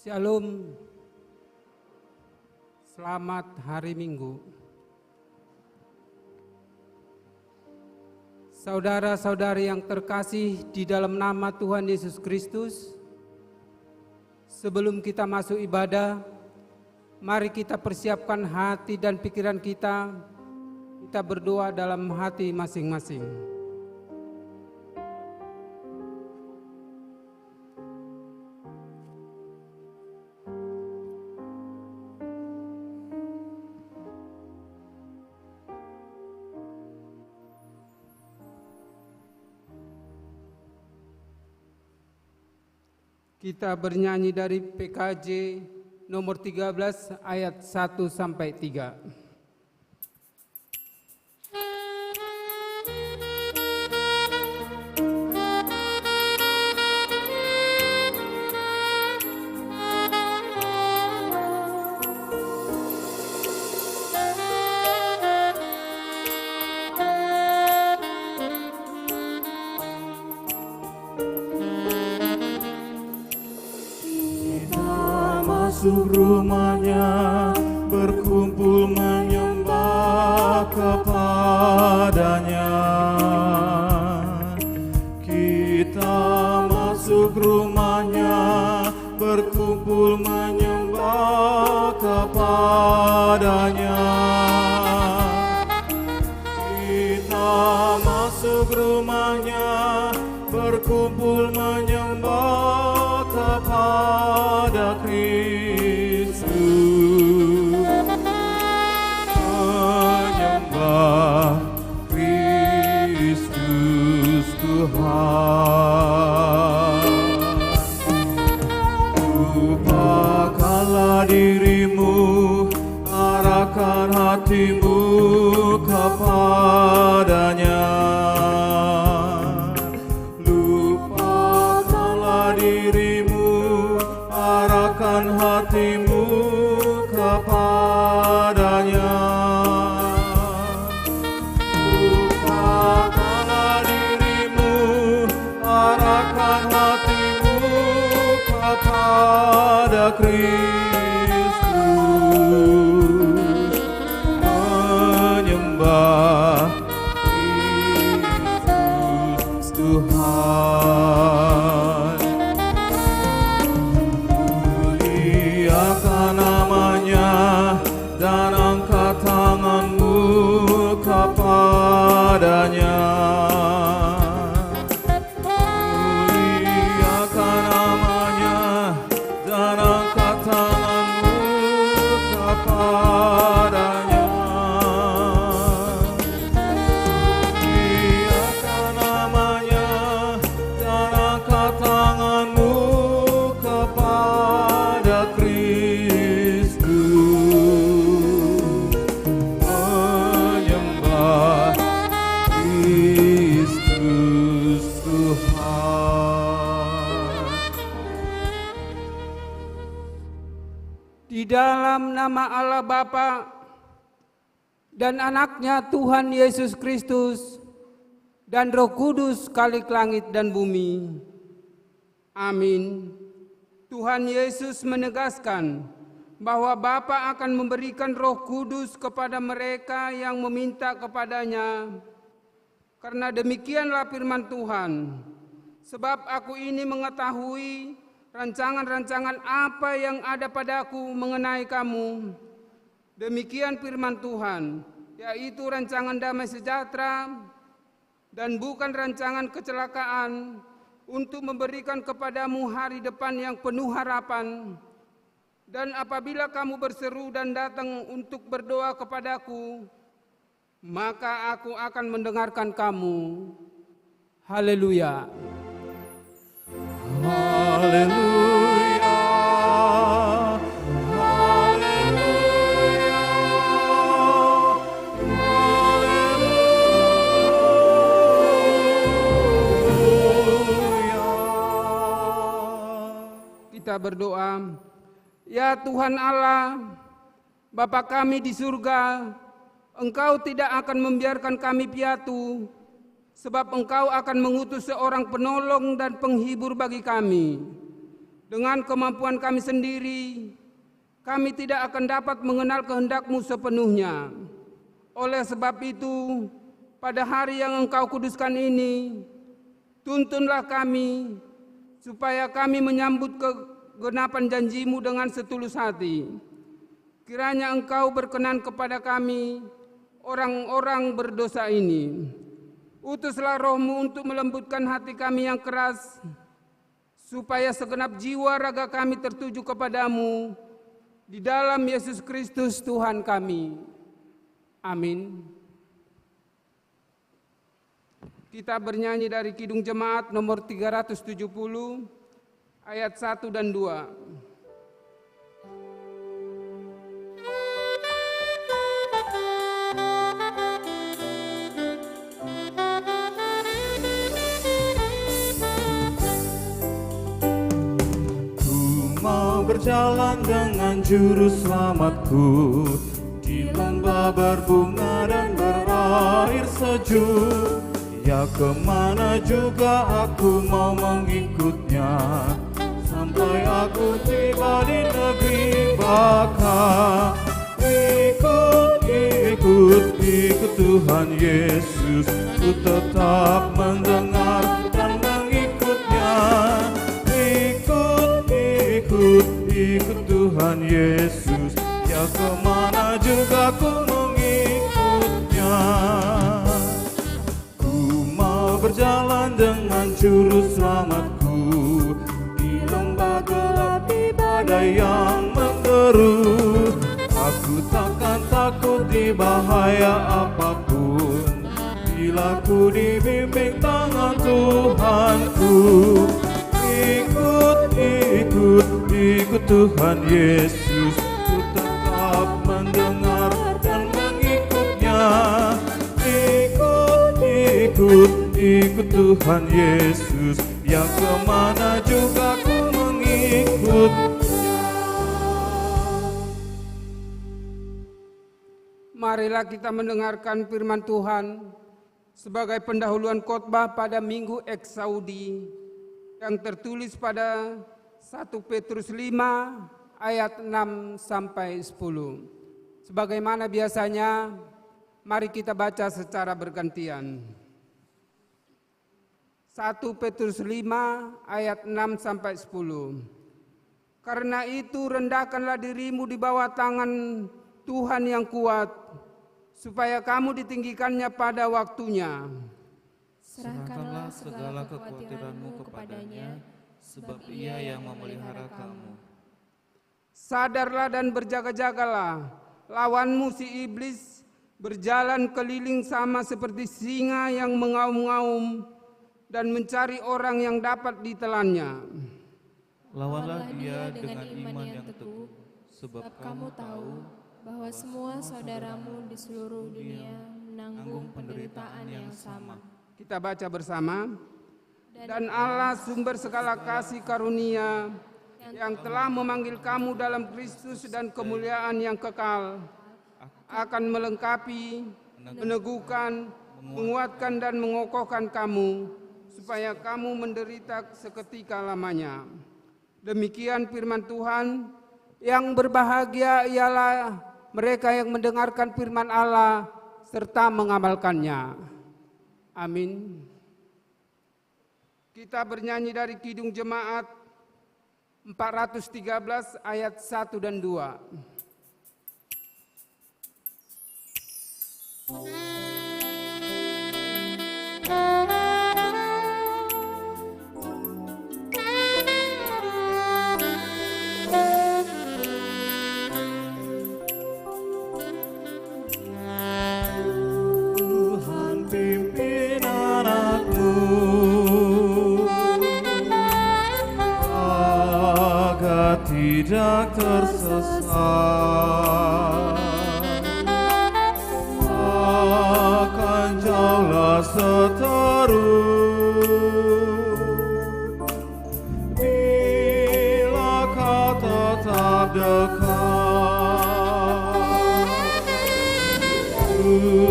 Shalom, selamat hari Minggu. Saudara-saudari yang terkasih di dalam nama Tuhan Yesus Kristus, sebelum kita masuk ibadah, mari kita persiapkan hati dan pikiran kita berdoa dalam hati masing-masing. Kita bernyanyi dari PKJ nomor 13 ayat 1 sampai 3. Masuk rumahnya, berkumpul menyembah kepadanya. Kita masuk rumahnya, berkumpul menyembah kepadanya. Kita masuk rumahnya, berkumpul menyembah kepada Kristus, menyembah Kristus Tuhan. Lupakanlah dirimu, arahkan hatimu kepadanya. Hatimu kepadanya. Lupakanlah dirimu, arahkan hatimu kepada Kristus, menyembah Kristus Tuhan. Dan angkat tanganmu kepadanya. Muliakan namanya dan angkat tanganmu kepadanya. Muliakan namanya dan angkat tanganmu kepada Kristus. Di dalam nama Allah Bapa dan anaknya Tuhan Yesus Kristus dan Roh Kudus Khalik langit dan bumi. Amin. Tuhan Yesus menegaskan bahwa Bapa akan memberikan Roh Kudus kepada mereka yang meminta kepadanya. Karena demikianlah firman Tuhan, sebab aku ini mengetahui rancangan-rancangan apa yang ada padaku mengenai kamu. Demikian firman Tuhan, yaitu rancangan damai sejahtera dan bukan rancangan kecelakaan, untuk memberikan kepadamu hari depan yang penuh harapan. Dan apabila kamu berseru dan datang untuk berdoa kepadaku, maka aku akan mendengarkan kamu. Haleluya. Haleluya, haleluya, haleluya. Kita berdoa. Ya Tuhan Allah, Bapa kami di surga, Engkau tidak akan membiarkan kami piatu, sebab Engkau akan mengutus seorang penolong dan penghibur bagi kami. Dengan kemampuan kami sendiri, kami tidak akan dapat mengenal kehendak-Mu sepenuhnya. Oleh sebab itu, pada hari yang Engkau kuduskan ini, tuntunlah kami, supaya kami menyambut kegenapan janji-Mu dengan setulus hati. Kiranya Engkau berkenan kepada kami, orang-orang berdosa ini. Utuslah Roh-Mu untuk melembutkan hati kami yang keras, supaya segenap jiwa raga kami tertuju kepadamu, di dalam Yesus Kristus Tuhan kami. Amin. Kita bernyanyi dari Kidung Jemaat nomor 370, ayat 1 dan 2. Berjalan dengan juru selamatku di lembah berbunga dan berair sejuk. Ya, kemana juga aku mau mengikutnya, sampai aku tiba di negeri baka. Ikut Tuhan Yesus, ku tetap mendengar dan mengikutnya. Ikut Tuhan Yesus, ya kemana juga ku mengikutnya. Ku mau berjalan dengan juru selamatku di lembah gelap, di badai yang menderu. Aku takkan takut di bahaya apapun, bila ku dibimbing tangan Tuhanku. Ikut Tuhan Yesus, ku tetap mendengar dan mengikutnya. Ikut Tuhan Yesus, yang kemana juga ku mengikutnya. Marilah kita mendengarkan firman Tuhan sebagai pendahuluan khotbah pada Minggu Eksaudi yang tertulis pada 1 Petrus 5 ayat 6 sampai 10. Sebagaimana biasanya, mari kita baca secara bergantian. 1 Petrus 5 ayat 6 sampai 10. Karena itu rendahkanlah dirimu di bawah tangan Tuhan yang kuat, supaya kamu ditinggikannya pada waktunya. Serahkanlah segala kekhawatiranmu kepadanya, sebab Ia yang memelihara kamu. Sadarlah dan berjaga-jagalah, lawanmu si iblis berjalan keliling sama seperti singa yang mengaum-ngaum dan mencari orang yang dapat ditelannya. Lawanlah dia dengan iman yang teguh, sebab kamu tahu bahwa semua saudaramu di seluruh dunia menanggung penderitaan yang sama. Kita baca bersama. Dan Allah sumber segala kasih karunia yang telah memanggil kamu dalam Kristus dan kemuliaan yang kekal, akan melengkapi, meneguhkan, menguatkan dan mengokohkan kamu, supaya kamu menderita seketika lamanya. Demikian firman Tuhan. Yang berbahagia ialah mereka yang mendengarkan firman Allah serta mengamalkannya. Amin. Kita bernyanyi dari Kidung Jemaat 413 ayat 1 dan 2. Tidak tersesat, akan jauhlah seteru bila kau tetap dekat. Tuhan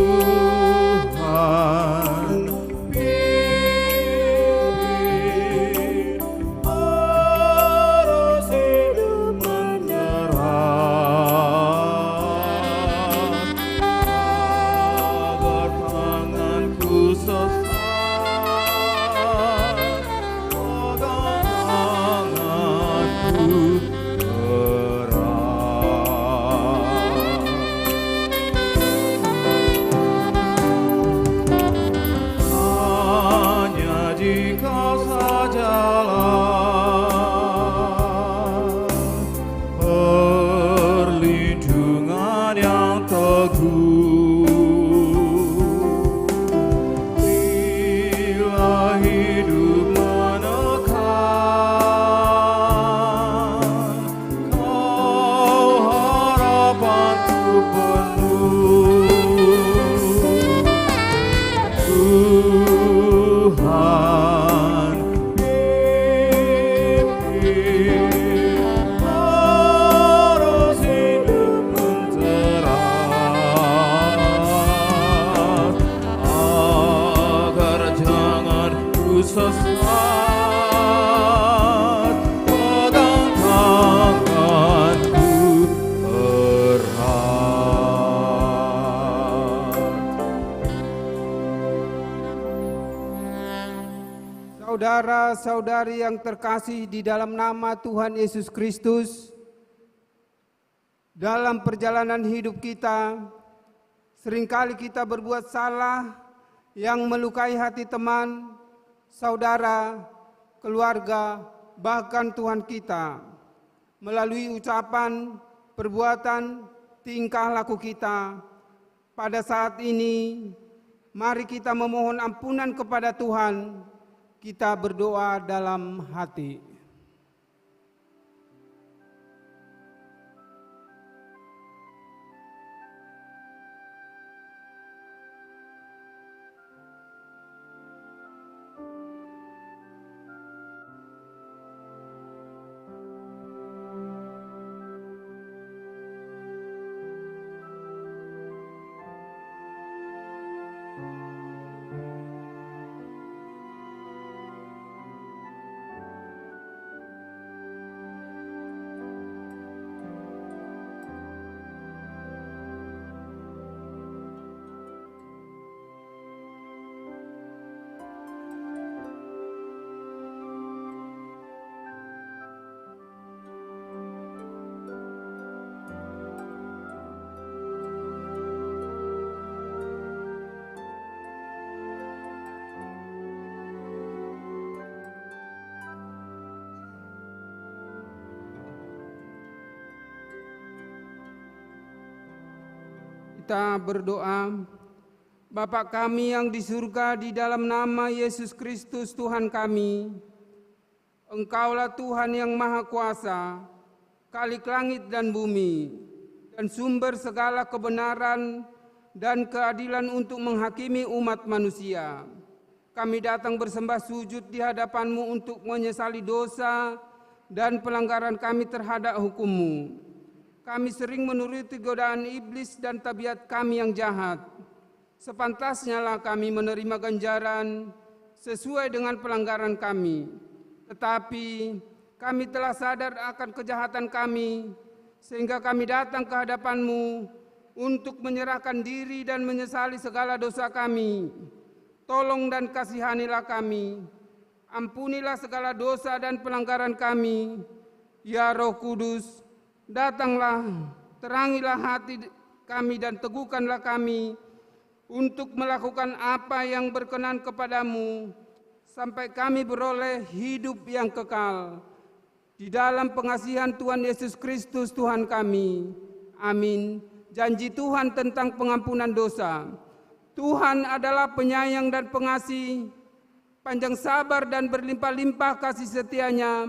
pimpin Saudara-saudari yang terkasih di dalam nama Tuhan Yesus Kristus, dalam perjalanan hidup kita, seringkali kita berbuat salah yang melukai hati teman, saudara, keluarga, bahkan Tuhan kita, melalui ucapan, perbuatan, tingkah laku kita. Pada saat ini, mari kita memohon ampunan kepada Tuhan. Kita berdoa dalam hati. Kita berdoa. Bapa kami yang di surga, di dalam nama Yesus Kristus Tuhan kami, Engkaulah Tuhan yang Maha Kuasa, Khalik langit dan bumi, dan sumber segala kebenaran dan keadilan untuk menghakimi umat manusia. Kami datang bersembah sujud di hadapan-Mu untuk menyesali dosa dan pelanggaran kami terhadap hukum-Mu. Kami sering menuruti godaan iblis dan tabiat kami yang jahat. Sepantasnya lah kami menerima ganjaran sesuai dengan pelanggaran kami. Tetapi kami telah sadar akan kejahatan kami, sehingga kami datang ke hadapan-Mu untuk menyerahkan diri dan menyesali segala dosa kami. Tolong dan kasihanilah kami. Ampunilah segala dosa dan pelanggaran kami. Ya Roh Kudus, datanglah, terangilah hati kami dan teguhkanlah kami untuk melakukan apa yang berkenan kepadamu, sampai kami beroleh hidup yang kekal. Di dalam pengasihan Tuhan Yesus Kristus Tuhan kami. Amin. Janji Tuhan tentang pengampunan dosa. Tuhan adalah penyayang dan pengasih, panjang sabar dan berlimpah-limpah kasih setianya.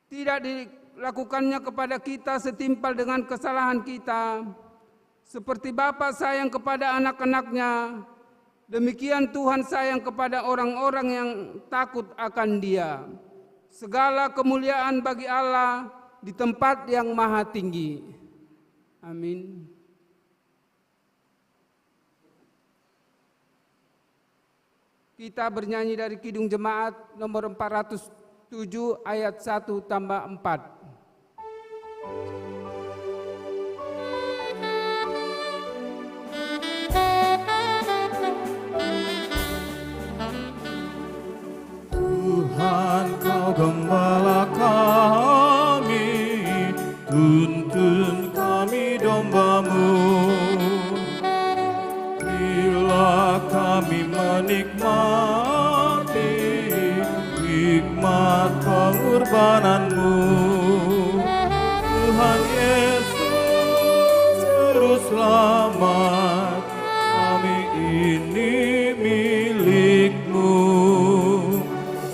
Tidak dilakukannya kepada kita setimpal dengan kesalahan kita. Seperti Bapa sayang kepada anak-anaknya, demikian Tuhan sayang kepada orang-orang yang takut akan Dia. Segala kemuliaan bagi Allah di tempat yang maha tinggi. Amin. Kita bernyanyi dari Kidung Jemaat nomor 407 ayat 1 tambah 4. Tuhan, Kau gembala kami, tuntun kami domba-Mu. Bila kami menikmati hikmat pengorbanan-Mu, Tuhan Yesus, Juru Selamat, kami ini milik-Mu.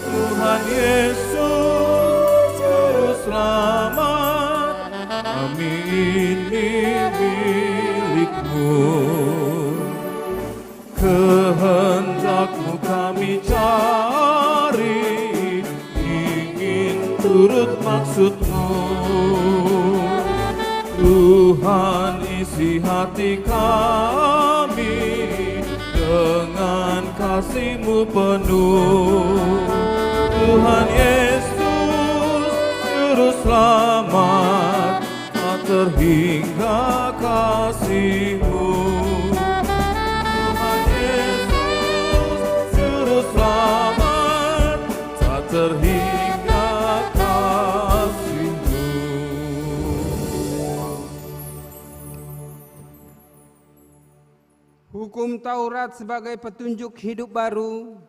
Tuhan Yesus, Juru Selamat, kami ini milik-Mu. Kehendak-Mu kami cari, ingin turut maksud-Mu. Tuhan, isi hati kami dengan kasih-Mu penuh. Tuhan Yesus, Juru Selamat, tak terhingga kasih-Mu. Tuhan Yesus, Juru Selamat, Hukum Taurat sebagai petunjuk hidup baru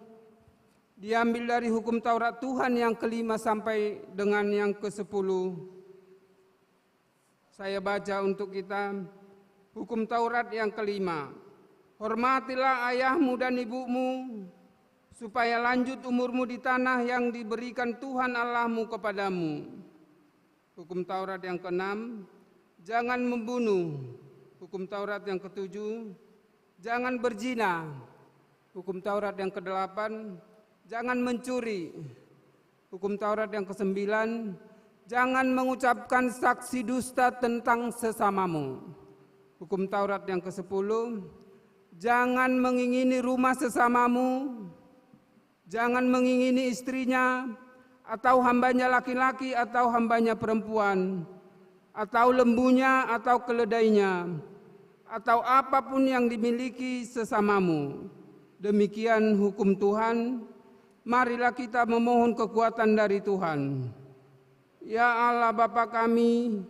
diambil dari hukum Taurat Tuhan yang kelima sampai dengan yang ke-10. Saya baca untuk kita hukum Taurat yang kelima. Hormatilah ayahmu dan ibumu, supaya lanjut umurmu di tanah yang diberikan Tuhan Allahmu kepadamu. Hukum Taurat yang ke-6, jangan membunuh. Hukum Taurat yang ke-7, jangan berzina. Hukum Taurat yang ke-8, jangan mencuri. Hukum Taurat yang ke-9, jangan mengucapkan saksi dusta tentang sesamamu. Hukum Taurat yang ke-10, jangan mengingini rumah sesamamu, jangan mengingini istrinya, atau hambanya laki-laki, atau hambanya perempuan, atau lembunya, atau keledainya, atau apapun yang dimiliki sesamamu. Demikian hukum Tuhan. Marilah kita memohon kekuatan dari Tuhan. Ya Allah Bapa kami,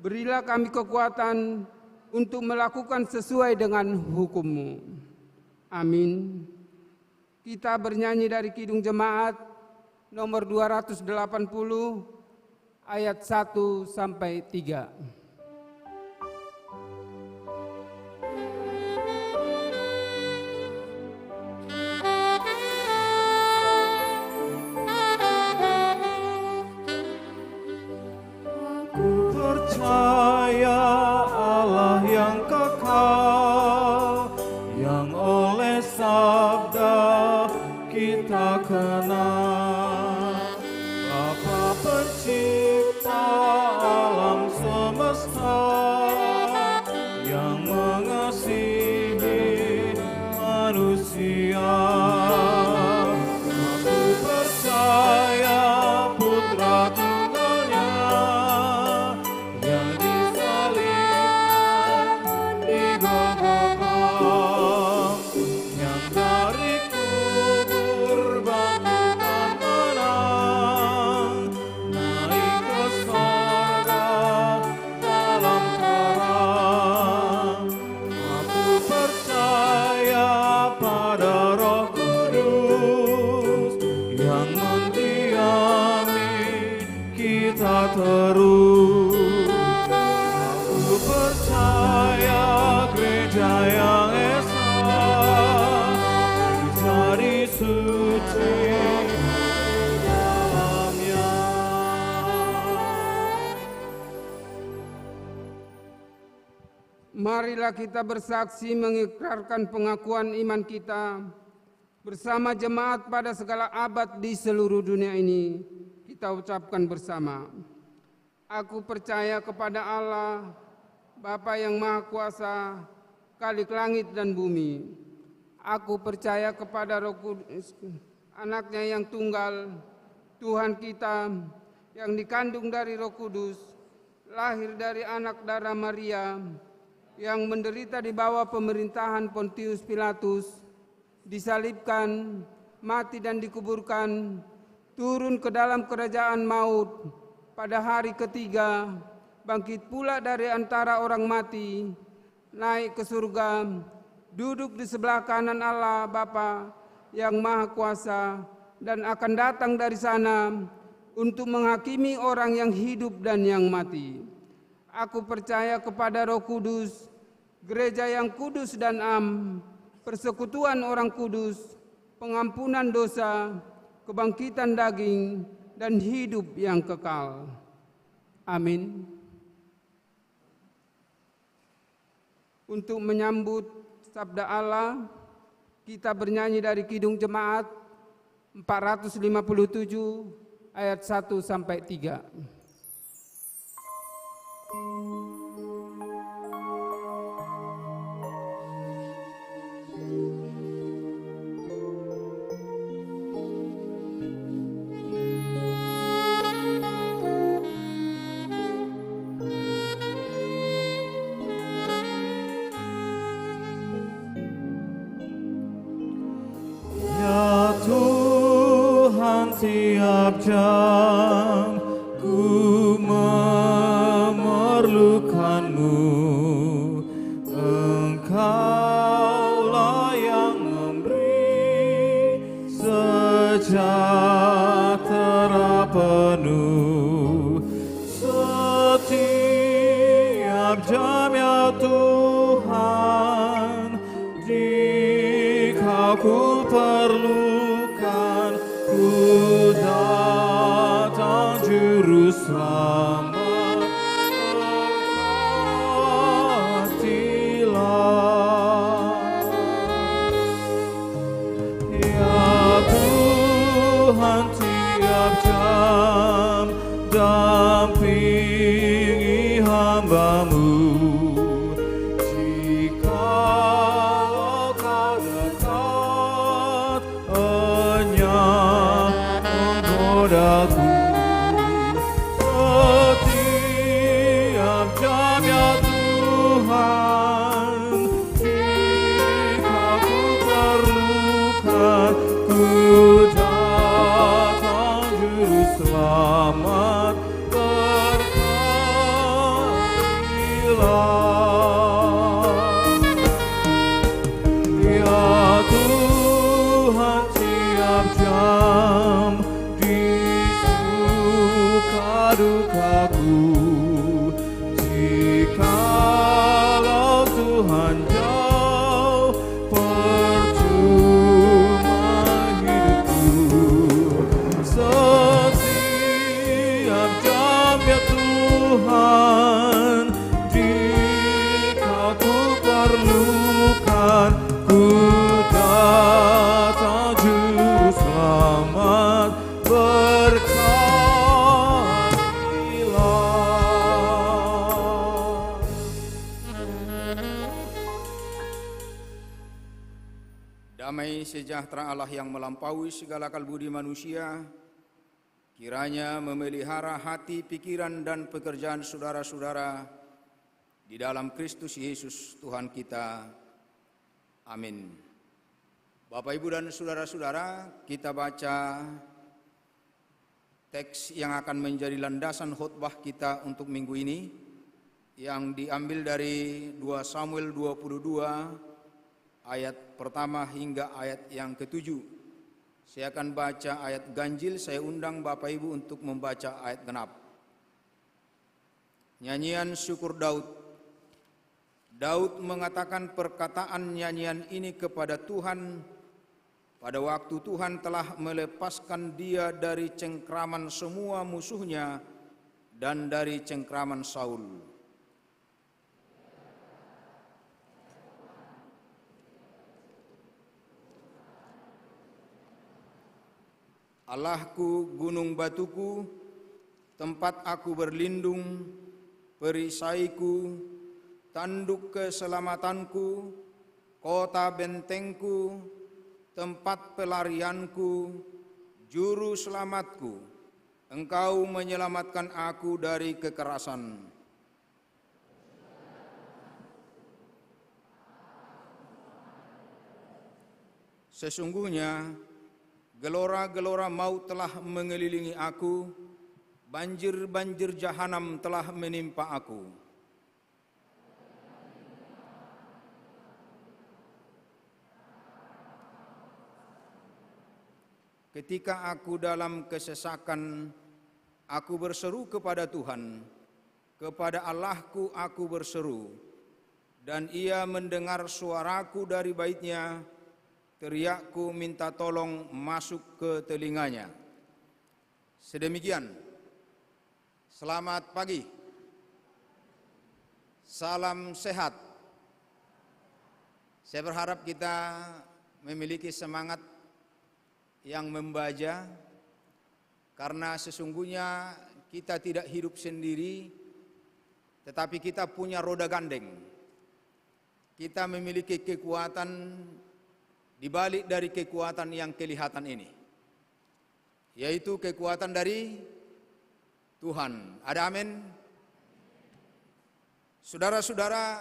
berilah kami kekuatan untuk melakukan sesuai dengan hukum-Mu. Amin. Kita bernyanyi dari Kidung Jemaat nomor 280 ayat 1 sampai 3. Percaya Allah yang kekal, yang oleh sabda kita kenal. Bapa pencipta alam semesta, yang mengasihi manusia. Aku percaya Putra Tunggalnya yang disalibkan di Golgota, yang dari kubur bangkit menang, naik ke sorga dalam terang. Aku percaya pada Roh Kudus yang mendiami kita terus. Aku percaya gereja yang esa, dicari suci dalamnya. Marilah kita bersaksi mengikrarkan pengakuan iman kita bersama jemaat pada segala abad di seluruh dunia ini. Kita ucapkan bersama. Aku percaya kepada Allah, Bapa yang Maha Kuasa, Khalik langit dan bumi. Aku percaya kepada Roh Kudus, Anaknya yang tunggal, Tuhan kita, yang dikandung dari Roh Kudus, lahir dari anak darah Maria, yang menderita di bawah pemerintahan Pontius Pilatus, disalibkan, mati dan dikuburkan, turun ke dalam kerajaan maut, pada hari ketiga bangkit pula dari antara orang mati, naik ke surga, duduk di sebelah kanan Allah Bapa yang Maha Kuasa, dan akan datang dari sana untuk menghakimi orang yang hidup dan yang mati. Aku percaya kepada Roh Kudus, gereja yang kudus dan am, persekutuan orang kudus, pengampunan dosa, kebangkitan daging, dan hidup yang kekal. Amin. Untuk menyambut sabda Allah, kita bernyanyi dari Kidung Jemaat 457 ayat 1 sampai 3. Ya Tuhan, tiap jam ku Tuhan, jika ku perlukan, ku datang Juru Selamat. Dampingi hamba-Mu, jikalau Kau dekat, enyah menggodaku. Setiap jam ya Tuhan, jika ku perlukan, ku datang Juru Selamat. Ya Tuhan, tiap jam di suka dukaku, jikalau Tuhan jauh, percuma hidupku. Setiap jam ya Tuhan, jika ku perlukan, ku datang Juru Selamat, berkatilah. Damai sejahtera Allah yang melampaui segala akal budi manusia, kiranya memelihara hati, pikiran, dan pekerjaan saudara-saudara di dalam Kristus Yesus Tuhan kita. Amin. Bapak, Ibu, dan saudara-saudara, kita baca teks yang akan menjadi landasan khotbah kita untuk minggu ini, yang diambil dari 2 Samuel 22 ayat pertama hingga ayat yang ke-7. Saya akan baca ayat ganjil, saya undang Bapak Ibu untuk membaca ayat genap. Nyanyian syukur Daud. Daud mengatakan perkataan nyanyian ini kepada Tuhan pada waktu Tuhan telah melepaskan dia dari cengkraman semua musuhnya dan dari cengkraman Saul. Allahku, gunung batuku, tempat aku berlindung, perisaiku, tanduk keselamatanku, kota bentengku, tempat pelarianku, juru selamatku. Engkau menyelamatkan aku dari kekerasan. Sesungguhnya gelora-gelora maut telah mengelilingi aku, banjir-banjir jahanam telah menimpa aku. Ketika aku dalam kesesakan, aku berseru kepada Tuhan, kepada Allahku aku berseru, dan Ia mendengar suaraku dari bait-Nya, teriakku minta tolong masuk ke telinganya. Sedemikian, selamat pagi, salam sehat. Saya berharap kita memiliki semangat yang membaja, karena sesungguhnya kita tidak hidup sendiri, tetapi kita punya roda gandeng. Kita memiliki kekuatan di balik dari kekuatan yang kelihatan ini, yaitu kekuatan dari Tuhan. Ada amin? Saudara-saudara,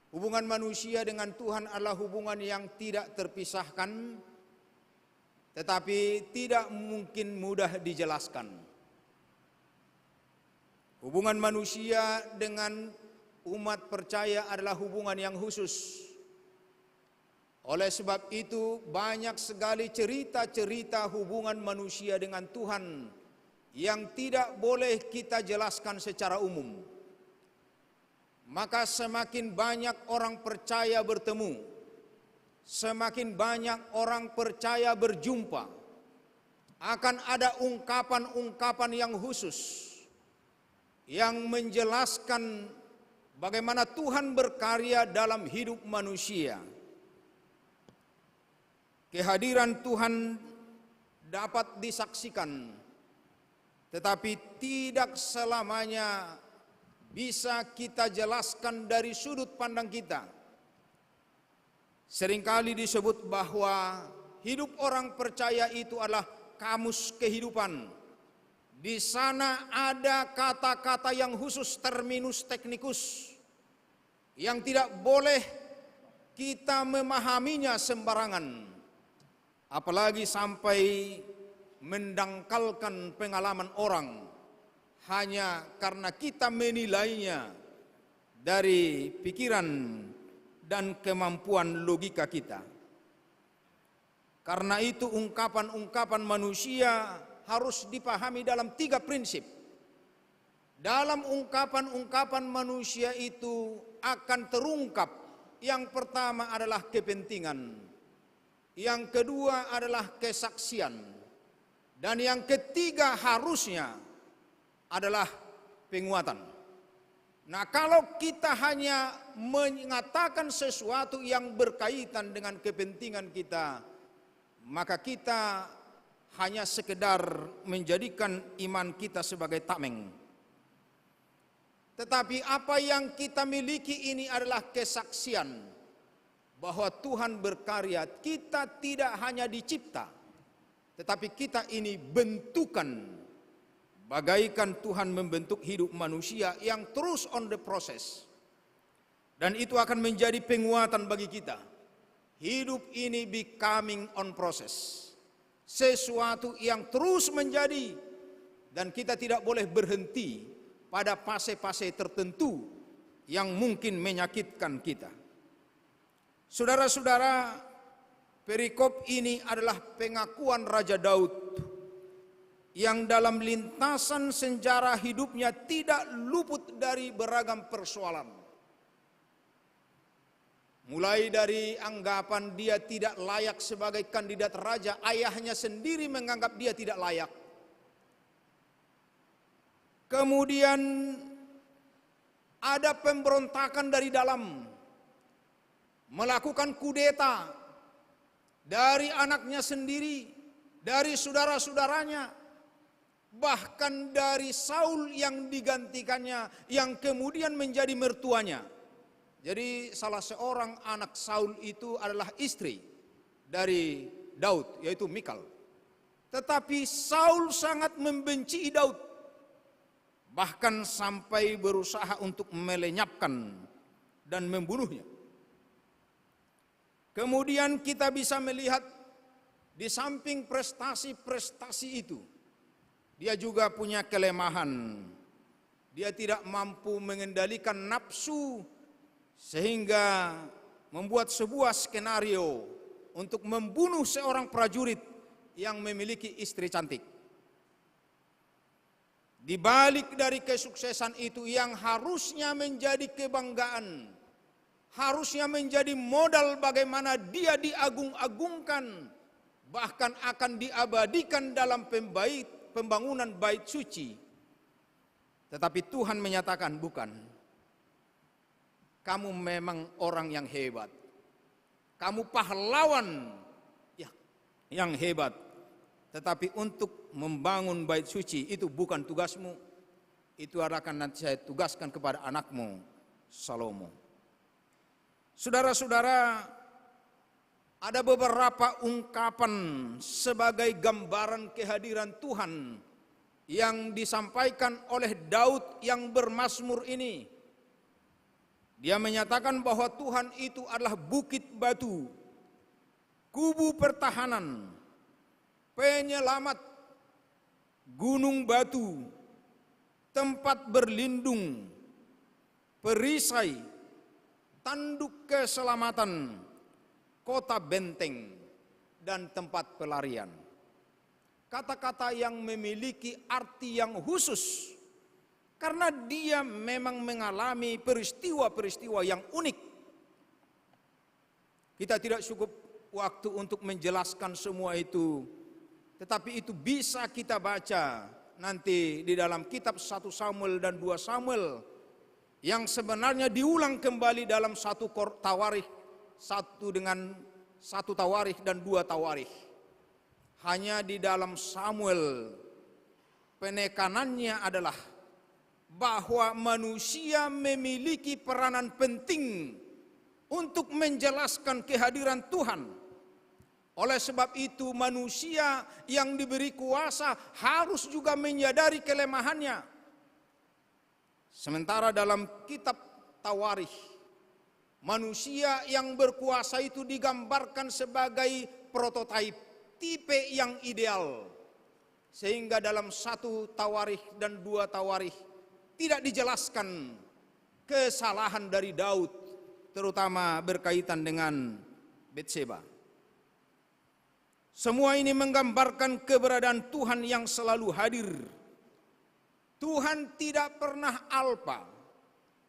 hubungan manusia dengan Tuhan adalah hubungan yang tidak terpisahkan, tetapi tidak mungkin mudah dijelaskan. Hubungan manusia dengan umat percaya adalah hubungan yang khusus. Oleh sebab itu, banyak sekali cerita-cerita hubungan manusia dengan Tuhan yang tidak boleh kita jelaskan secara umum. maka semakin banyak orang percaya bertemu, semakin banyak orang percaya berjumpa. Akan ada ungkapan-ungkapan yang khusus yang menjelaskan bagaimana Tuhan berkarya dalam hidup manusia. Kehadiran Tuhan dapat disaksikan, tetapi tidak selamanya bisa kita jelaskan dari sudut pandang kita. Seringkali disebut bahwa hidup orang percaya itu adalah kamus kehidupan. Di sana ada kata-kata yang khusus, terminus teknikus, yang tidak boleh kita memahaminya sembarangan. Apalagi sampai mendangkalkan pengalaman orang hanya karena kita menilainya dari pikiran dan kemampuan logika kita. Karena itu ungkapan-ungkapan manusia harus dipahami dalam 3 prinsip. Dalam ungkapan-ungkapan manusia itu akan terungkap, yang pertama adalah kepentingan, yang kedua adalah kesaksian, dan yang ketiga harusnya adalah penguatan. Nah, kalau kita hanya mengatakan sesuatu yang berkaitan dengan kepentingan kita, maka kita hanya sekedar menjadikan iman kita sebagai tameng. Tetapi apa yang kita miliki ini adalah kesaksian bahwa Tuhan berkarya. Kita tidak hanya dicipta, tetapi kita ini bentukan. Bagaikan Tuhan membentuk hidup manusia yang terus on the process. Dan itu akan menjadi penguatan bagi kita. Hidup ini becoming on process. Sesuatu yang terus menjadi, dan kita tidak boleh berhenti pada fase-fase tertentu yang mungkin menyakitkan kita. Saudara-saudara, perikop ini adalah pengakuan Raja Daud yang dalam lintasan sejarah hidupnya tidak luput dari beragam persoalan. Mulai dari anggapan dia tidak layak sebagai kandidat raja, ayahnya sendiri menganggap dia tidak layak. Kemudian ada pemberontakan dari dalam, melakukan kudeta dari anaknya sendiri, dari saudara-saudaranya, bahkan dari Saul yang digantikannya, yang kemudian menjadi mertuanya. Jadi salah seorang anak Saul itu adalah istri dari Daud, yaitu Mikal. Tetapi Saul sangat membenci Daud, bahkan sampai berusaha untuk melenyapkan dan membunuhnya. Kemudian kita bisa melihat di samping prestasi-prestasi itu, dia juga punya kelemahan. Dia tidak mampu mengendalikan nafsu sehingga membuat sebuah skenario untuk membunuh seorang prajurit yang memiliki istri cantik. Di balik dari kesuksesan itu yang harusnya menjadi kebanggaan, harusnya menjadi modal bagaimana dia diagung-agungkan, bahkan akan diabadikan dalam pembangunan bait suci. Tetapi Tuhan menyatakan, bukan. Kamu memang orang yang hebat. Kamu pahlawan yang hebat. Tetapi untuk membangun bait suci itu bukan tugasmu. Itu akan nanti saya tugaskan kepada anakmu, Salomo. Saudara-saudara, ada beberapa ungkapan sebagai gambaran kehadiran Tuhan yang disampaikan oleh Daud yang bermazmur ini. Dia menyatakan bahwa Tuhan itu adalah bukit batu, kubu pertahanan, penyelamat, gunung batu, tempat berlindung, perisai, tanduk keselamatan, kota benteng, dan tempat pelarian. Kata-kata yang memiliki arti yang khusus Karena dia memang mengalami peristiwa-peristiwa yang unik. Kita tidak cukup waktu untuk menjelaskan semua itu, tetapi itu bisa kita baca nanti di dalam kitab 1 Samuel dan 2 Samuel, yang sebenarnya diulang kembali dalam 1 Tawarikh, 1 Tawarikh dan 2 Tawarikh. Hanya di dalam Samuel penekanannya adalah bahwa manusia memiliki peranan penting untuk menjelaskan kehadiran Tuhan. Oleh sebab itu manusia yang diberi kuasa harus juga menyadari kelemahannya. Sementara dalam kitab Tawarikh, manusia yang berkuasa itu digambarkan sebagai prototipe, tipe yang ideal. Sehingga dalam 1 Tawarikh dan 2 Tawarikh tidak dijelaskan kesalahan dari Daud, terutama berkaitan dengan Batseba. Semua ini menggambarkan keberadaan Tuhan yang selalu hadir. Tuhan tidak pernah alpa,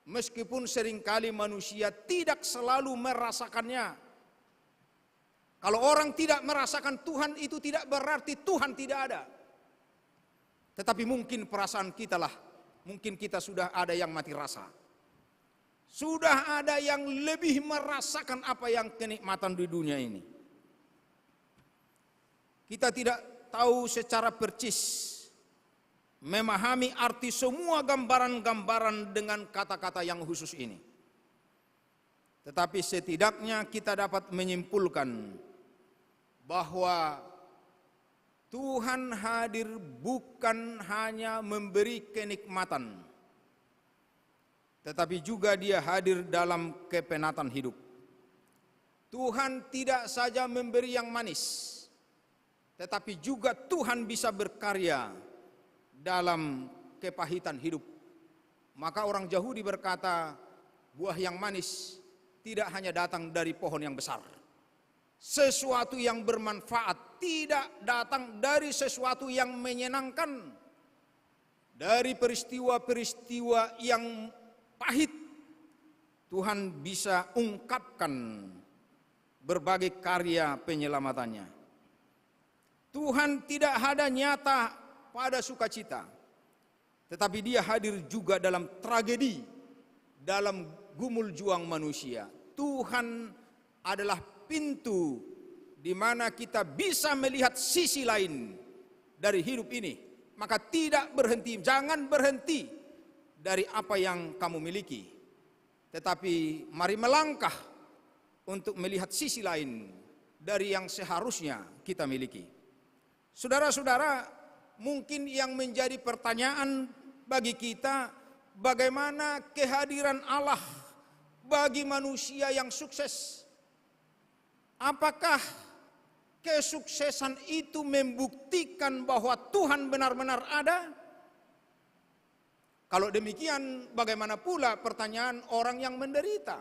meskipun seringkali manusia tidak selalu merasakannya. Kalau orang tidak merasakan Tuhan, itu tidak berarti Tuhan tidak ada. Tetapi mungkin perasaan kita lah, mungkin kita sudah ada yang mati rasa. Sudah ada yang lebih merasakan apa yang kenikmatan di dunia ini. Kita tidak tahu secara percis memahami arti semua gambaran-gambaran dengan kata-kata yang khusus ini. Tetapi setidaknya kita dapat menyimpulkan bahwa Tuhan hadir bukan hanya memberi kenikmatan, tetapi juga Dia hadir dalam kepenatan hidup. Tuhan tidak saja memberi yang manis, tetapi juga Tuhan bisa berkarya dalam kepahitan hidup. Maka orang Yahudi berkata, buah yang manis tidak hanya datang dari pohon yang besar. Sesuatu yang bermanfaat tidak datang dari sesuatu yang menyenangkan. Dari peristiwa-peristiwa yang pahit, Tuhan bisa ungkapkan berbagai karya penyelamatannya. Tuhan tidak ada nyata pada sukacita, tetapi Dia hadir juga dalam tragedi, dalam gumul juang manusia. Tuhan adalah pintu di mana kita bisa melihat sisi lain dari hidup ini. Maka tidak berhenti, jangan berhenti dari apa yang kamu miliki, tetapi mari melangkah untuk melihat sisi lain dari yang seharusnya kita miliki. Saudara-saudara, mungkin yang menjadi pertanyaan bagi kita, bagaimana kehadiran Allah bagi manusia yang sukses? Apakah kesuksesan itu membuktikan bahwa Tuhan benar-benar ada? Kalau demikian, bagaimana pula pertanyaan orang yang menderita?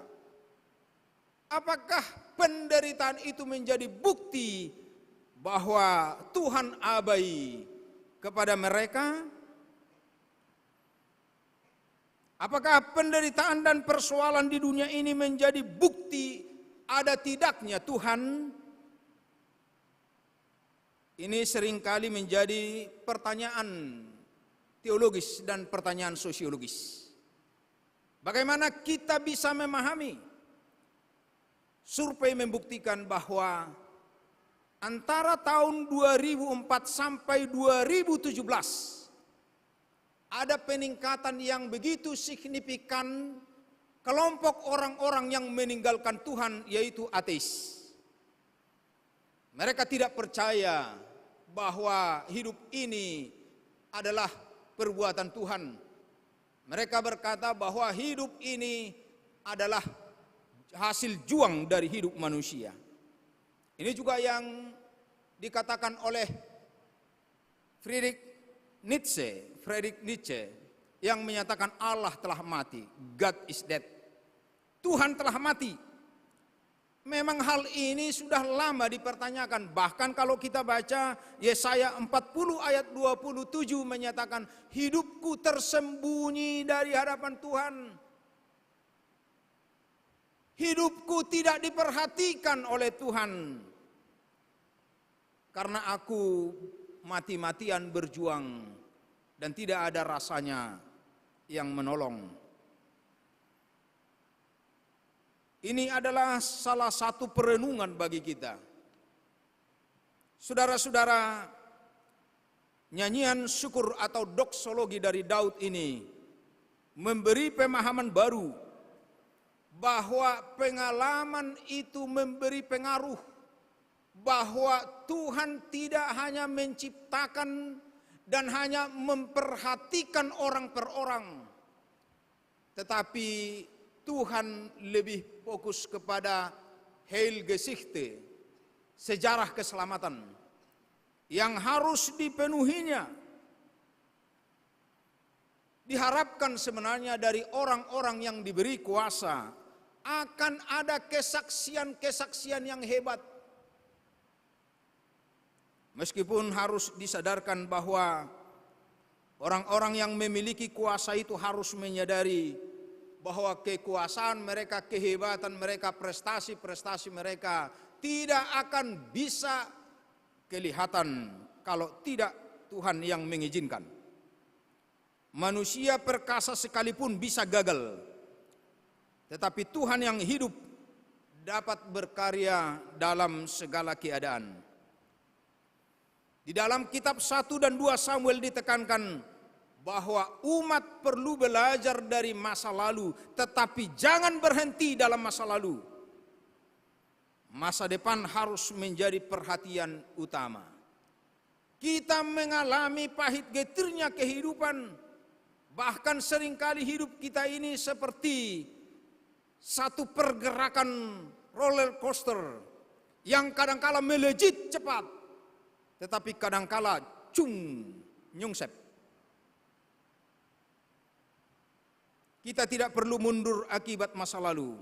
Apakah penderitaan itu menjadi bukti bahwa Tuhan abai kepada mereka? Apakah penderitaan dan persoalan di dunia ini menjadi bukti ada tidaknya Tuhan? Ini seringkali menjadi pertanyaan teologis dan pertanyaan sosiologis. Bagaimana kita bisa memahami? Survei membuktikan bahwa antara tahun 2004 sampai 2017 ada peningkatan yang begitu signifikan kelompok orang-orang yang meninggalkan Tuhan, yaitu ateis. Mereka tidak percaya bahwa hidup ini adalah perbuatan Tuhan. Mereka berkata bahwa hidup ini adalah hasil juang dari hidup manusia. Ini juga yang dikatakan oleh Friedrich Nietzsche yang menyatakan Allah telah mati, God is dead. Tuhan telah mati. Memang hal ini sudah lama dipertanyakan. Bahkan kalau kita baca Yesaya 40 ayat 27 menyatakan, hidupku tersembunyi dari hadapan Tuhan. Hidupku tidak diperhatikan oleh Tuhan. Karena aku mati-matian berjuang dan tidak ada rasanya yang menolong. Ini adalah salah satu perenungan bagi kita. Saudara-saudara, nyanyian syukur atau doksologi dari Daud ini memberi pemahaman baru bahwa pengalaman itu memberi pengaruh, bahwa Tuhan tidak hanya menciptakan dan hanya memperhatikan orang per orang, tetapi Tuhan lebih fokus kepada Heilgeschichte, sejarah keselamatan yang harus dipenuhinya. Diharapkan sebenarnya dari orang-orang yang diberi kuasa akan ada kesaksian-kesaksian yang hebat. Meskipun harus disadarkan bahwa orang-orang yang memiliki kuasa itu harus menyadari bahwa kekuasaan mereka, kehebatan mereka, prestasi-prestasi mereka tidak akan bisa kelihatan kalau tidak Tuhan yang mengizinkan. Manusia perkasa sekalipun bisa gagal, tetapi Tuhan yang hidup dapat berkarya dalam segala keadaan. Di dalam kitab 1 dan 2 Samuel ditekankan bahwa umat perlu belajar dari masa lalu, tetapi jangan berhenti dalam masa lalu. Masa depan harus menjadi perhatian utama. Kita mengalami pahit getirnya kehidupan, bahkan seringkali hidup kita ini seperti satu pergerakan roller coaster yang kadangkala melejit cepat, tetapi kadangkala nyungsep. Kita tidak perlu mundur akibat masa lalu,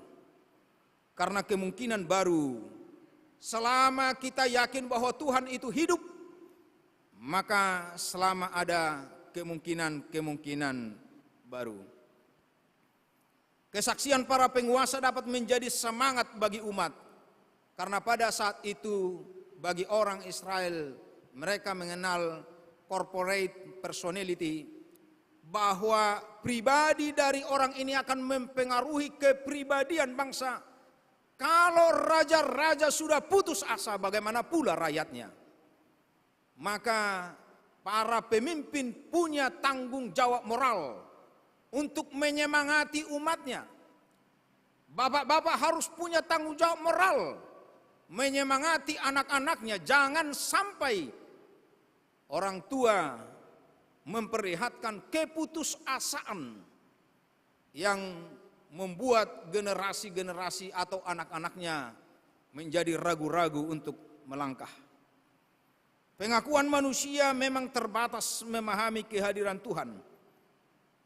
karena kemungkinan baru. Selama kita yakin bahwa Tuhan itu hidup, maka selama ada kemungkinan-kemungkinan baru. Kesaksian para penguasa dapat menjadi semangat bagi umat, karena pada saat itu bagi orang Israel, mereka mengenal corporate personality, bahwa pribadi dari orang ini akan mempengaruhi kepribadian bangsa. Kalau raja-raja sudah putus asa, bagaimana pula rakyatnya? Maka para pemimpin punya tanggung jawab moral untuk menyemangati umatnya. Bapak-bapak harus punya tanggung jawab moral menyemangati anak-anaknya. Jangan sampai orang tua memperlihatkan keputusasaan yang membuat generasi-generasi atau anak-anaknya menjadi ragu-ragu untuk melangkah. Pengakuan manusia memang terbatas memahami kehadiran Tuhan.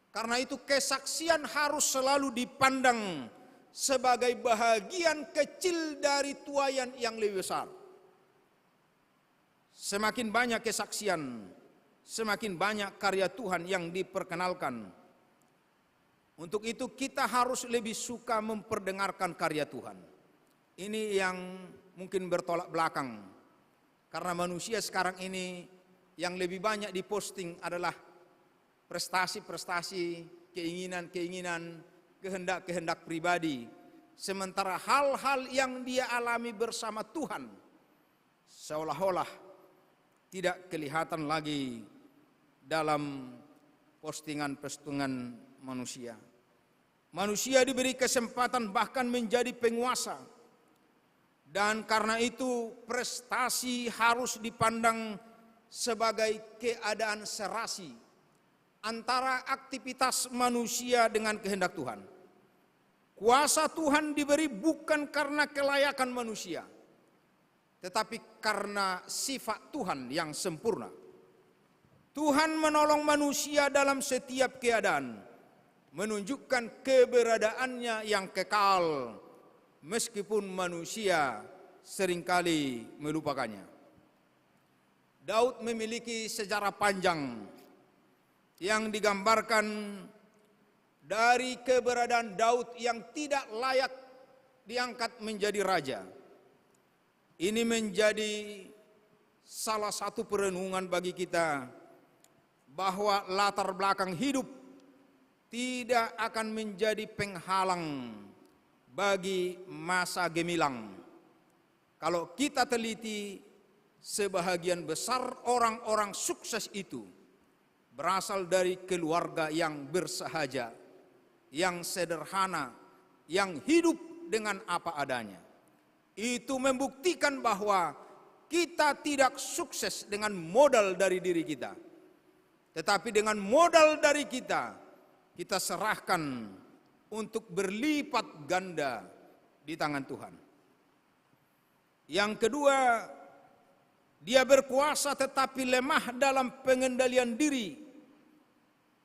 Karena itu kesaksian harus selalu dipandang sebagai bahagian kecil dari tuaian yang lebih besar. Semakin banyak kesaksian, semakin banyak karya Tuhan yang diperkenalkan. Untuk itu kita harus lebih suka memperdengarkan karya Tuhan. Ini yang mungkin bertolak belakang. Karena manusia sekarang ini yang lebih banyak diposting adalah prestasi-prestasi, keinginan-keinginan, kehendak-kehendak pribadi. Sementara hal-hal yang dia alami bersama Tuhan seolah-olah tidak kelihatan lagi dalam postingan-postingan manusia. Manusia diberi kesempatan bahkan menjadi penguasa. Dan karena itu prestasi harus dipandang sebagai keadaan serasi antara aktivitas manusia dengan kehendak Tuhan. Kuasa Tuhan diberi bukan karena kelayakan manusia, tetapi karena sifat Tuhan yang sempurna. Tuhan menolong manusia dalam setiap keadaan, menunjukkan keberadaannya yang kekal, meskipun manusia seringkali melupakannya. Daud memiliki sejarah panjang yang digambarkan dari keberadaan Daud yang tidak layak diangkat menjadi raja. Ini menjadi salah satu perenungan bagi kita bahwa latar belakang hidup tidak akan menjadi penghalang bagi masa gemilang. Kalau kita teliti, sebahagian besar orang-orang sukses itu berasal dari keluarga yang bersahaja, yang sederhana, yang hidup dengan apa adanya. Itu membuktikan bahwa kita tidak sukses dengan modal dari diri kita, tetapi dengan modal dari kita serahkan untuk berlipat ganda di tangan Tuhan. Yang kedua, dia berkuasa tetapi lemah dalam pengendalian diri.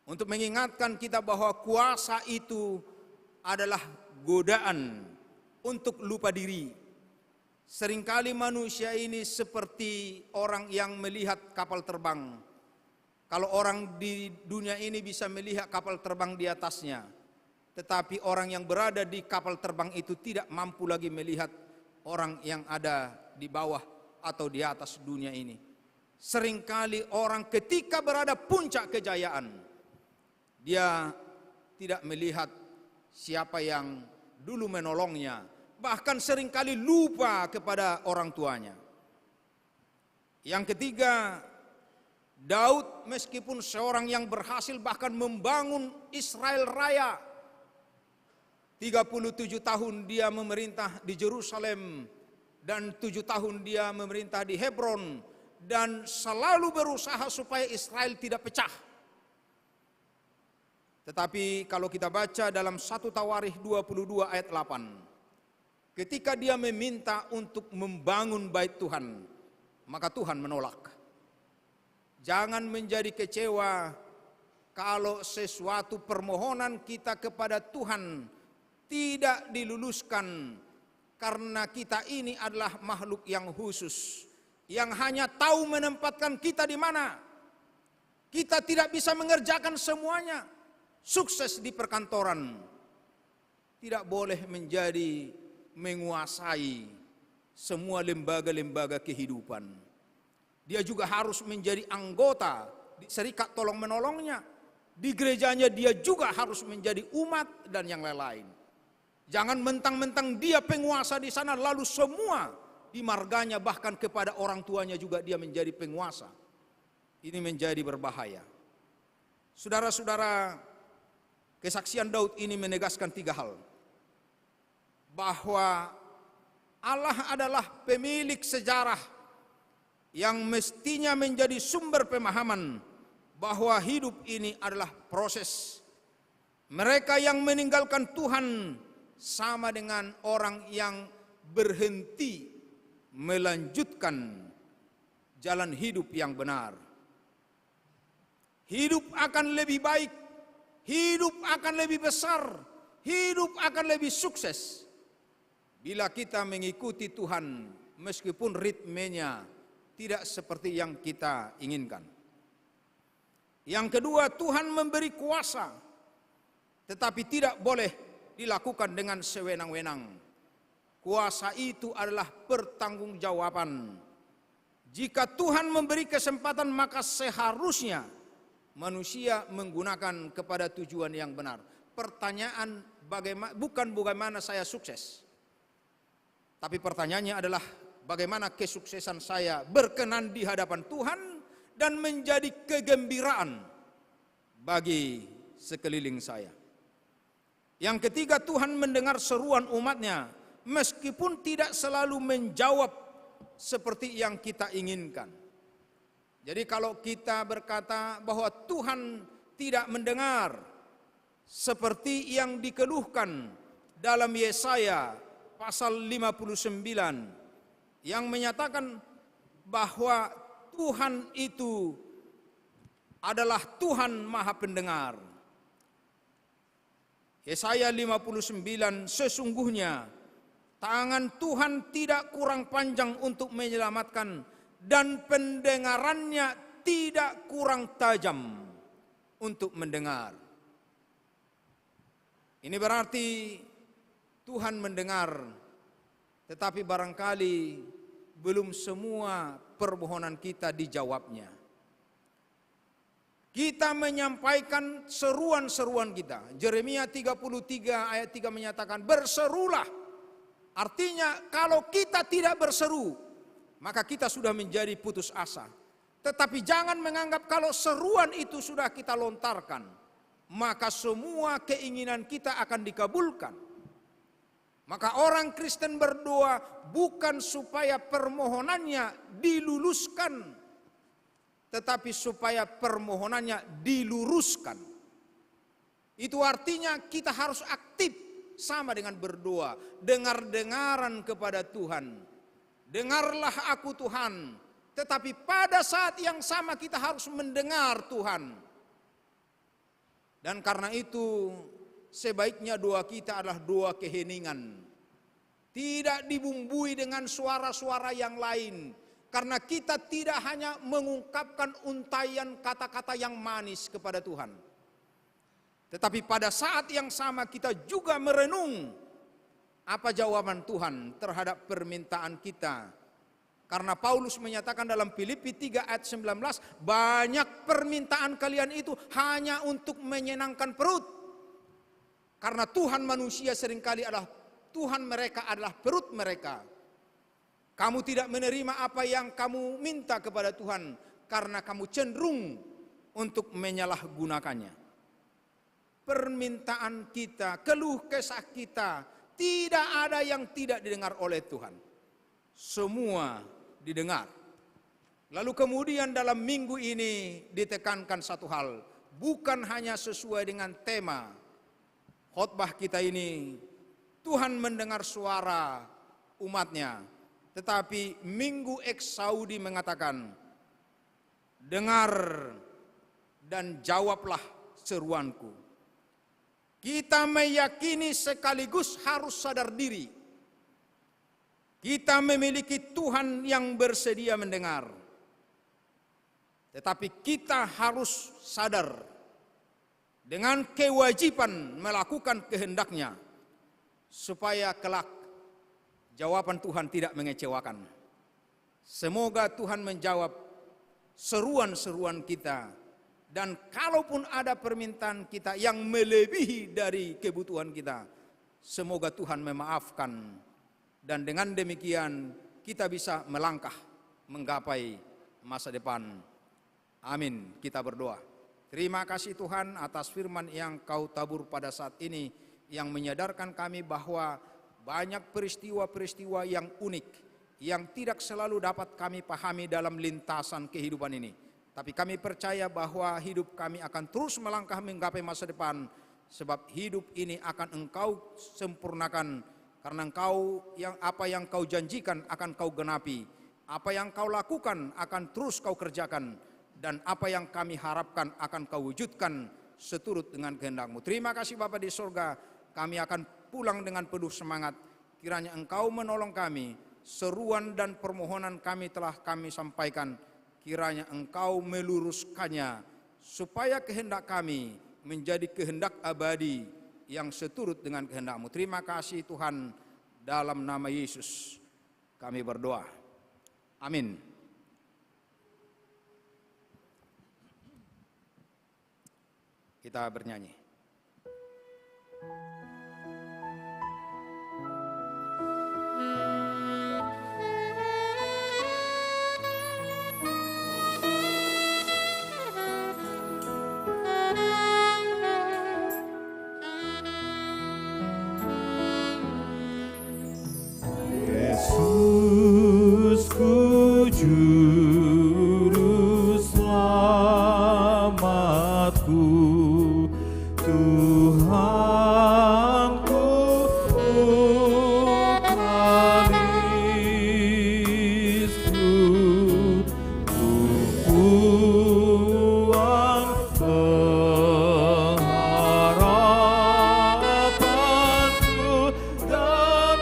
Untuk mengingatkan kita bahwa kuasa itu adalah godaan untuk lupa diri. Seringkali manusia ini seperti orang yang melihat kapal terbang. Kalau orang di dunia ini bisa melihat kapal terbang di atasnya, tetapi orang yang berada di kapal terbang itu tidak mampu lagi melihat orang yang ada di bawah atau di atas dunia ini. Seringkali orang ketika berada puncak kejayaan, dia tidak melihat siapa yang dulu menolongnya, bahkan seringkali lupa kepada orang tuanya. Yang ketiga, Daud meskipun seorang yang berhasil bahkan membangun Israel Raya, 37 tahun dia memerintah di Yerusalem dan 7 tahun dia memerintah di Hebron, dan selalu berusaha supaya Israel tidak pecah. Tetapi kalau kita baca dalam 1 Tawarikh 22 ayat 8, ketika dia meminta untuk membangun bait Tuhan, maka Tuhan menolak. Jangan menjadi kecewa kalau sesuatu permohonan kita kepada Tuhan tidak diluluskan, karena kita ini adalah makhluk yang khusus, yang hanya tahu menempatkan kita di mana. Kita tidak bisa mengerjakan semuanya. Sukses di perkantoran tidak boleh menjadi menguasai semua lembaga-lembaga kehidupan. Dia juga harus menjadi anggota di serikat tolong menolongnya. Di gerejanya dia juga harus menjadi umat dan yang lain-lain. Jangan mentang-mentang dia penguasa di sana lalu semua di marganya, bahkan kepada orang tuanya juga dia menjadi penguasa. Ini menjadi berbahaya. Saudara-saudara, kesaksian Daud ini menegaskan 3 hal. Bahwa Allah adalah pemilik sejarah yang mestinya menjadi sumber pemahaman bahwa hidup ini adalah proses. Mereka yang meninggalkan Tuhan sama dengan orang yang berhenti melanjutkan jalan hidup yang benar. Hidup akan lebih baik, hidup akan lebih besar, hidup akan lebih sukses bila kita mengikuti Tuhan meskipun ritmenya tidak seperti yang kita inginkan. Yang kedua, Tuhan memberi kuasa, tetapi tidak boleh dilakukan dengan sewenang-wenang. Kuasa itu adalah pertanggungjawaban. Jika Tuhan memberi kesempatan, maka seharusnya manusia menggunakan kepada tujuan yang benar. Pertanyaan bukan bagaimana saya sukses, tapi pertanyaannya adalah bagaimana kesuksesan saya berkenan di hadapan Tuhan dan menjadi kegembiraan bagi sekeliling saya. Yang ketiga, Tuhan mendengar seruan umatnya meskipun tidak selalu menjawab seperti yang kita inginkan. Jadi kalau kita berkata bahwa Tuhan tidak mendengar seperti yang dikeluhkan dalam Yesaya pasal 59 yang menyatakan bahwa Tuhan itu adalah Tuhan Maha Pendengar. Yesaya 59, sesungguhnya tangan Tuhan tidak kurang panjang untuk menyelamatkan, dan pendengarannya tidak kurang tajam untuk mendengar. Ini berarti Tuhan mendengar, tetapi barangkali belum semua permohonan kita dijawabnya. Kita menyampaikan seruan-seruan kita. Yeremia 33 ayat 3 menyatakan, berserulah. Artinya kalau kita tidak berseru, maka kita sudah menjadi putus asa. Tetapi jangan menganggap kalau seruan itu sudah kita lontarkan, maka semua keinginan kita akan dikabulkan. Maka orang Kristen berdoa bukan supaya permohonannya diluluskan, tetapi supaya permohonannya diluruskan. Itu artinya kita harus aktif sama dengan berdoa, dengar-dengaran kepada Tuhan. Dengarlah aku Tuhan, tetapi pada saat yang sama kita harus mendengar Tuhan. Dan karena itu sebaiknya doa kita adalah doa keheningan. Tidak dibumbui dengan suara-suara yang lain. Karena kita tidak hanya mengungkapkan untayan kata-kata yang manis kepada Tuhan. Tetapi pada saat yang sama kita juga merenung apa jawaban Tuhan terhadap permintaan kita. Karena Paulus menyatakan dalam Filipi 3 ayat 19, banyak permintaan kalian itu hanya untuk menyenangkan perut. Karena Tuhan manusia seringkali adalah Tuhan mereka adalah perut mereka. Kamu tidak menerima apa yang kamu minta kepada Tuhan karena kamu cenderung untuk menyalahgunakannya. Permintaan kita, keluh kesah kita, tidak ada yang tidak didengar oleh Tuhan. Semua didengar. Lalu kemudian dalam minggu ini ditekankan satu hal, bukan hanya sesuai dengan tema khotbah kita ini, Tuhan mendengar suara umatnya. Tetapi Minggu Eksaudi mengatakan, dengar dan jawablah seruanku. Kita meyakini sekaligus harus sadar diri. Kita memiliki Tuhan yang bersedia mendengar. Tetapi kita harus sadar dengan kewajiban melakukan kehendaknya, supaya kelak jawaban Tuhan tidak mengecewakan. Semoga Tuhan menjawab seruan-seruan kita. Dan kalaupun ada permintaan kita yang melebihi dari kebutuhan kita, semoga Tuhan memaafkan. Dan dengan demikian kita bisa melangkah menggapai masa depan. Amin. Kita berdoa. Terima kasih Tuhan atas firman yang Kau tabur pada saat ini, yang menyadarkan kami bahwa banyak peristiwa-peristiwa yang unik, yang tidak selalu dapat kami pahami dalam lintasan kehidupan ini. Tapi kami percaya bahwa hidup kami akan terus melangkah menggapai masa depan, sebab hidup ini akan Engkau sempurnakan, karena Engkau yang apa yang Kau janjikan akan Kau genapi, apa yang Kau lakukan akan terus Kau kerjakan, dan apa yang kami harapkan akan Kau wujudkan seturut dengan kehendak-Mu. Terima kasih Bapa di surga, kami akan pulang dengan penuh semangat. Kiranya Engkau menolong kami, seruan dan permohonan kami telah kami sampaikan. Kiranya Engkau meluruskannya, supaya kehendak kami menjadi kehendak abadi yang seturut dengan kehendak-Mu. Terima kasih Tuhan, dalam nama Yesus kami berdoa. Amin. Kita bernyanyi. Yesusku juru selamatku, Tuhanku vokalisku, tumpuan pengharapanku dan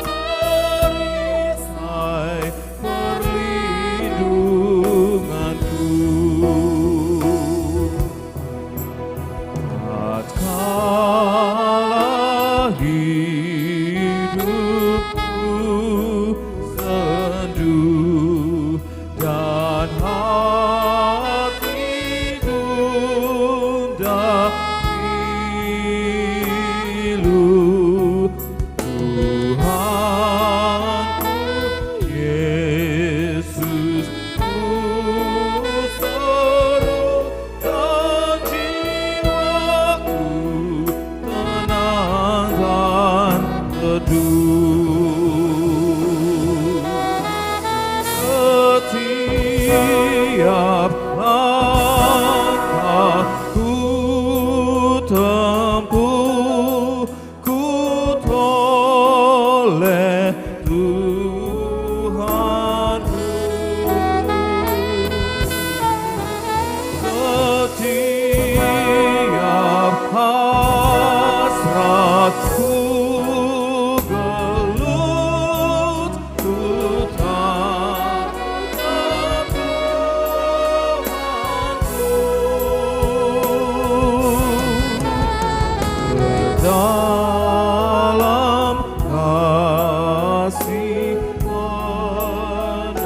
dalam kasih menebus,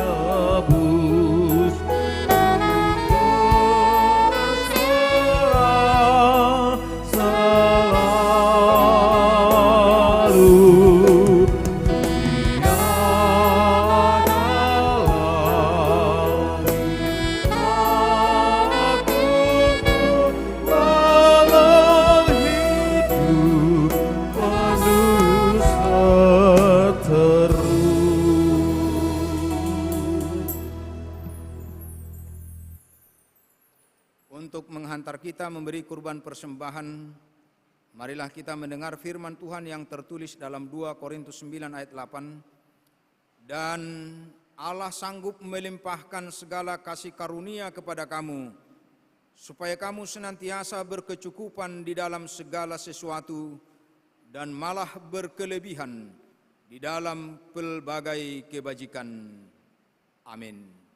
berserah selalu. Dia adalah dalam hidup penuh seteru. Untuk menghantar kita memberi kurban persembahan, marilah kita mendengar firman Tuhan yang tertulis dalam 2 Korintus 9 ayat 8. Dan Allah sanggup melimpahkan segala kasih karunia kepada kamu, supaya kamu senantiasa berkecukupan di dalam segala sesuatu dan malah berkelebihan di dalam pelbagai kebajikan. Amin.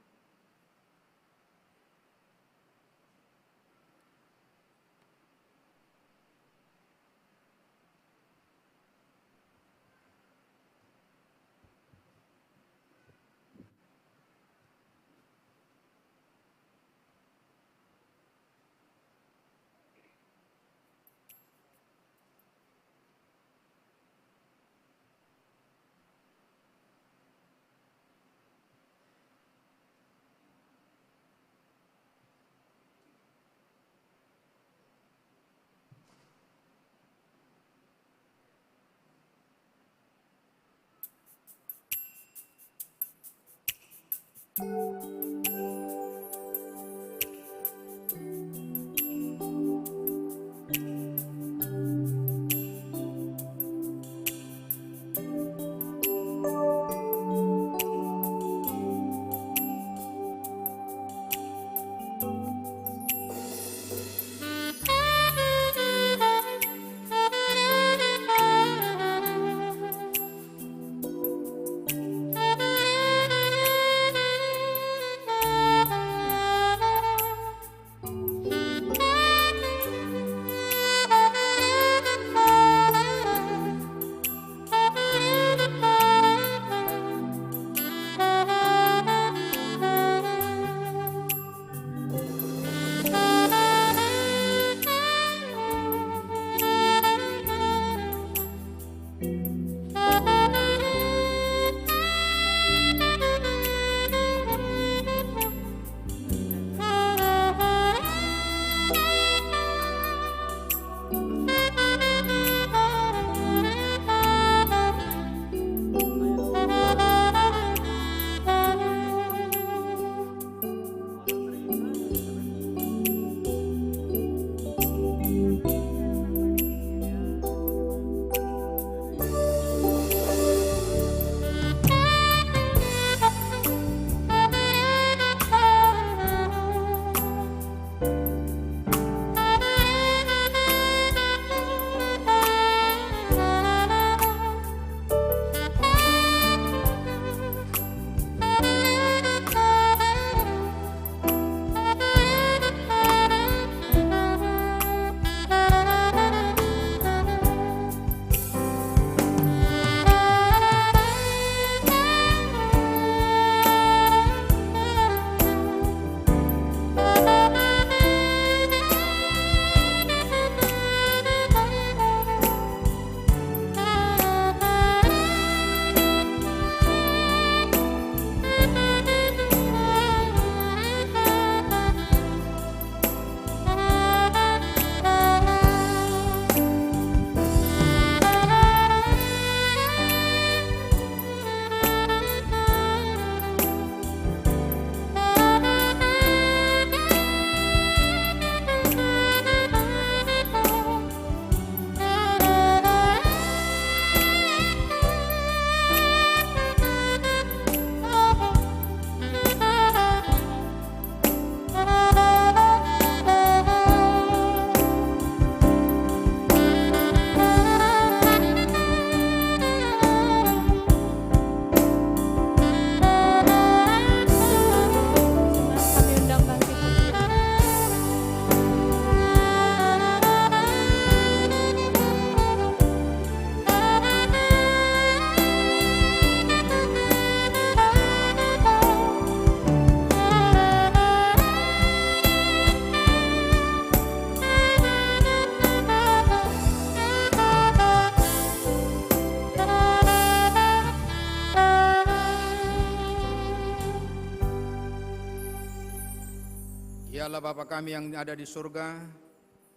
Ya Allah Bapa kami yang ada di surga,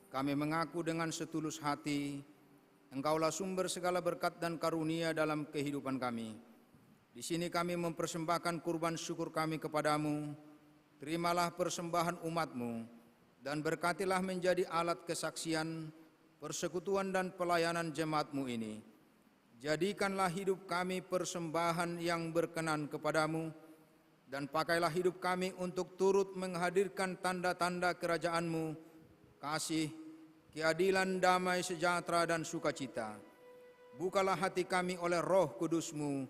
kami mengaku dengan setulus hati, Engkaulah sumber segala berkat dan karunia dalam kehidupan kami. Di sini kami mempersembahkan kurban syukur kami kepadamu. Terimalah persembahan umat-Mu, dan berkatilah menjadi alat kesaksian, persekutuan dan pelayanan jemaat-Mu ini. Jadikanlah hidup kami persembahan yang berkenan kepadamu, dan pakailah hidup kami untuk turut menghadirkan tanda-tanda kerajaan-Mu, kasih, keadilan, damai, sejahtera, dan sukacita. Bukalah hati kami oleh Roh Kudus-Mu,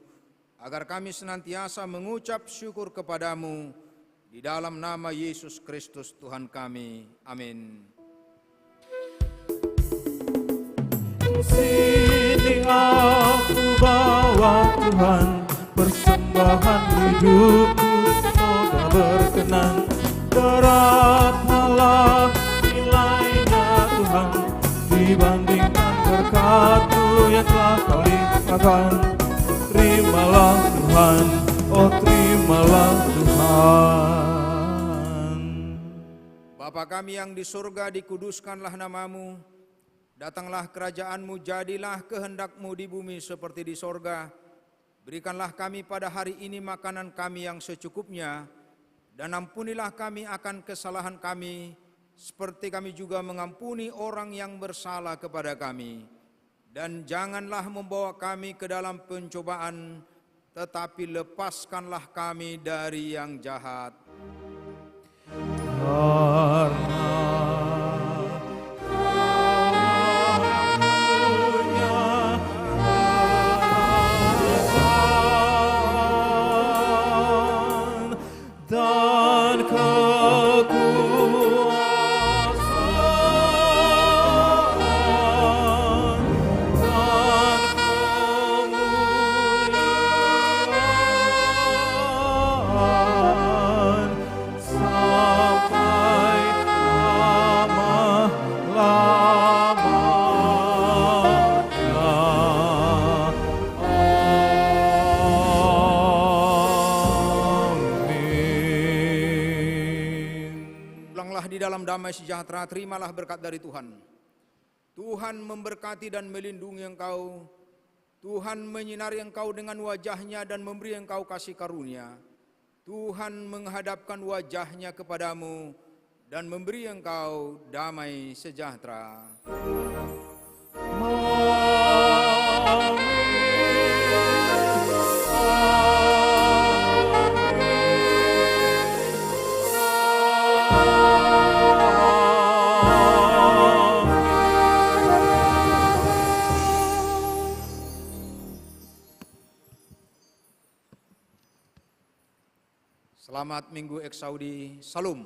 agar kami senantiasa mengucap syukur kepadamu, di dalam nama Yesus Kristus Tuhan kami. Amin. Sini aku bawa Tuhan, persembahan hidupku semoga berkenan. Beratlah nilainya Tuhan, dibandingkan berkat-Mu yang telah Kau limpahkan. Terimalah Tuhan, oh terimalah Tuhan. Bapa kami yang di surga, dikuduskanlah nama-Mu. Datanglah kerajaan-Mu, jadilah kehendak-Mu di bumi seperti di sorga. Berikanlah kami pada hari ini makanan kami yang secukupnya, dan ampunilah kami akan kesalahan kami, seperti kami juga mengampuni orang yang bersalah kepada kami. Dan janganlah membawa kami ke dalam pencobaan, tetapi lepaskanlah kami dari yang jahat. Dalam damai sejahtera, terimalah berkat dari Tuhan. Tuhan memberkati dan melindungi engkau. Tuhan menyinari engkau dengan wajah-Nya dan memberi engkau kasih karunia. Tuhan menghadapkan wajah-Nya kepadamu dan memberi engkau damai sejahtera. Selamat Minggu Eksaudi, Salum.